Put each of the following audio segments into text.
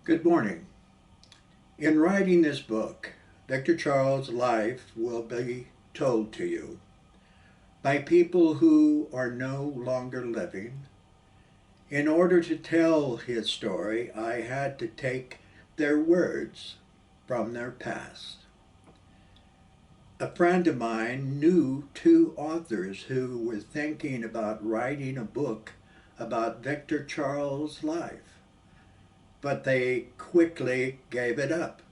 Good morning. In writing this book, Victor Charles' life will be told to you by people who are no longer living. In order to tell his story, I had to take their words from their past. A friend of mine knew two authors who were thinking about writing a book about Victor Charles' life, but they quickly gave it up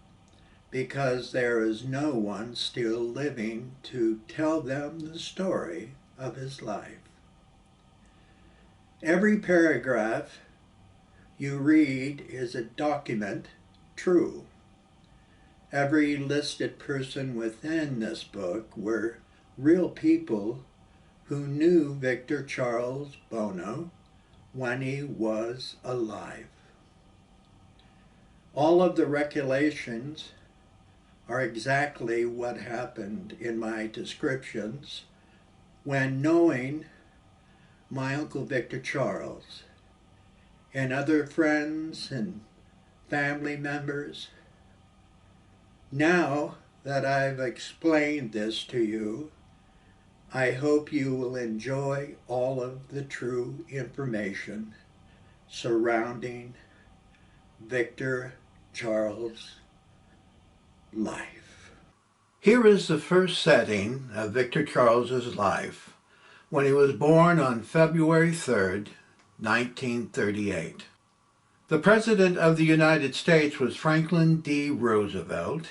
because there is no one still living to tell them the story of his life. Every paragraph you read is a document true. Every listed person within this book were real people who knew Victor Charles Buono when he was alive. All of the recollections are exactly what happened in my descriptions when knowing my Uncle Victor Charles and other friends and family members. Now that I've explained this to you, I hope you will enjoy all of the true information surrounding Victor Charles' life. Here is the first setting of Victor Charles's life when he was born on February 3rd, 1938. The President of the United States was Franklin D. Roosevelt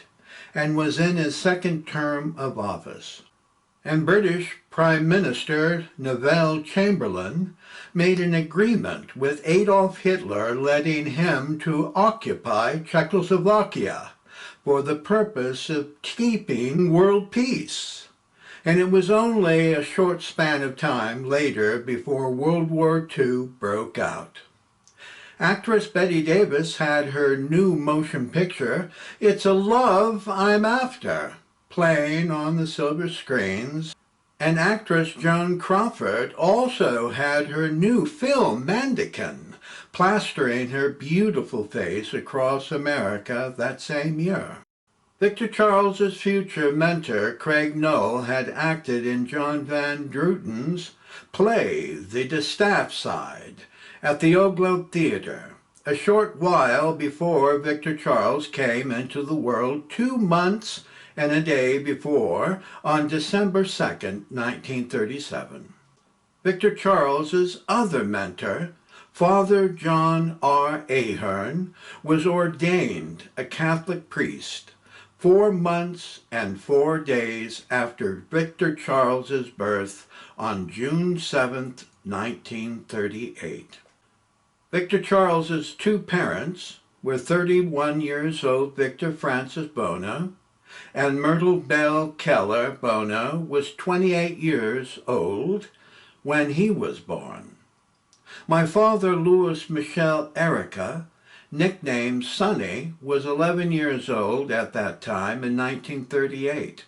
and was in his second term of office. And British Prime Minister Neville Chamberlain made an agreement with Adolf Hitler letting him to occupy Czechoslovakia for the purpose of keeping world peace. And it was only a short span of time later before World War II broke out. Actress Bette Davis had her new motion picture, It's a Love I'm After, playing on the silver screens, and actress Joan Crawford also had her new film, Mannequin, plastering her beautiful face across America that same year. Victor Charles's future mentor, Craig Noel, had acted in John Van Druten's play, The Distaff Side, at the Old Globe Theatre, a short while before Victor Charles came into the world 2 months and a day before, on December 2nd, 1937. Victor Charles's other mentor, Father John R. Aherne, was ordained a Catholic priest 4 months and 4 days after Victor Charles's birth on June 7th, 1938. Victor Charles's two parents were 31 years old Victor Francis Buono, and Myrtle Bell Keller Buono was 28 years old when he was born. My father, Louis Michel Erica, nicknamed Sonny, was 11 years old at that time in 1938.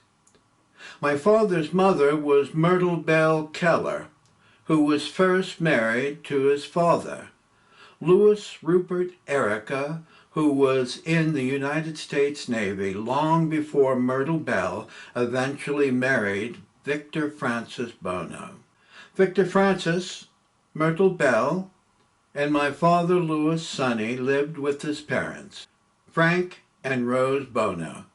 My father's mother was Myrtle Bell Keller, who was first married to his father, Louis Rupert Erica, who was in the United States Navy long before Myrtle Bell eventually married Victor Francis Buono. Victor Francis, Myrtle Bell, and my father Louis Sonny lived with his parents, Frank and Rose Buono,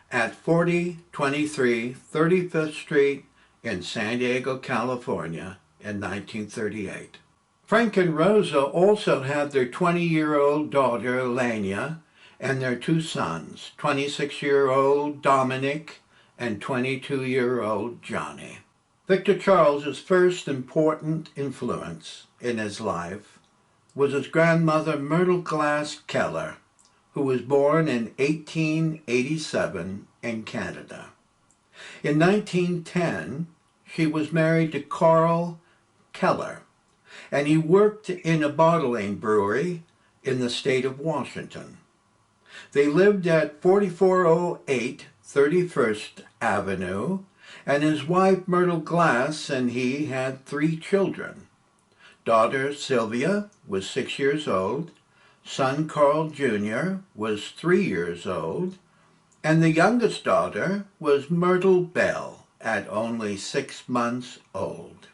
at 4023 35th Street in San Diego, California in 1938. Frank and Rosa also had their 20-year-old daughter, Lania, and their two sons, 26-year-old Dominic and 22-year-old Johnny. Victor Charles's first important influence in his life was his grandmother, Myrtle Glass Keller, who was born in 1887 in Canada. In 1910, she was married to Carl Keller, and he worked in a bottling brewery in the state of Washington. They lived at 4408 31st Avenue, and his wife Myrtle Glass and he had 3 children. Daughter Sylvia was 6 years old, son Carl Jr. was 3 years old, and the youngest daughter was Myrtle Bell at only 6 months old.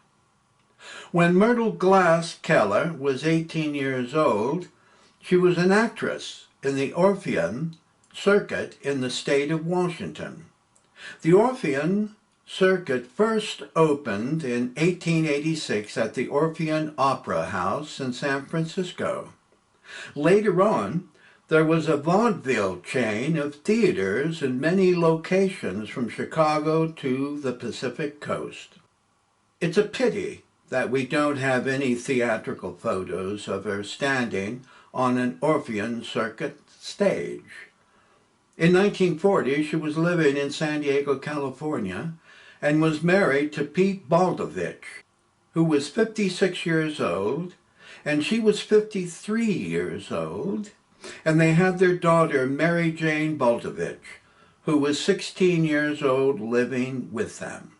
When Myrtle Glass Keller was 18 years old, she was an actress in the Orpheum circuit in the state of Washington. The Orpheum circuit first opened in 1886 at the Orpheum Opera House in San Francisco. Later on, there was a vaudeville chain of theaters in many locations from Chicago to the Pacific Coast. It's a pity that we don't have any theatrical photos of her standing on an Orpheum circuit stage. In 1940, she was living in San Diego, California, and was married to Pete Baldovich, who was 56 years old, and she was 53 years old, and they had their daughter, Mary Jane Baldovich, who was 16 years old, living with them.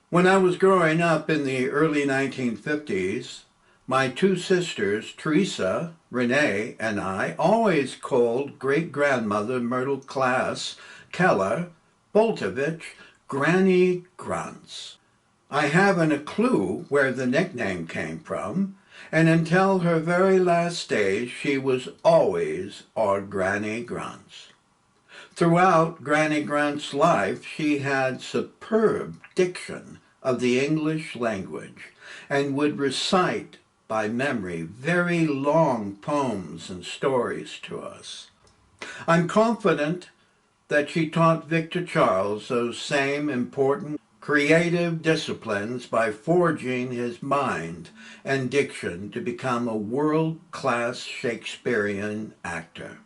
When I was growing up in the early 1950s, my two sisters, Teresa, Renee, and I always called great-grandmother Myrtle Glass Keller Baldovich Granny Grunts. I haven't a clue where the nickname came from, and until her very last days, she was always our Granny Grunts. Throughout Granny Grunt's life, she had superb diction of the English language and would recite by memory very long poems and stories to us. I'm confident that she taught Victor Charles those same important creative disciplines by forging his mind and diction to become a world-class Shakespearean actor.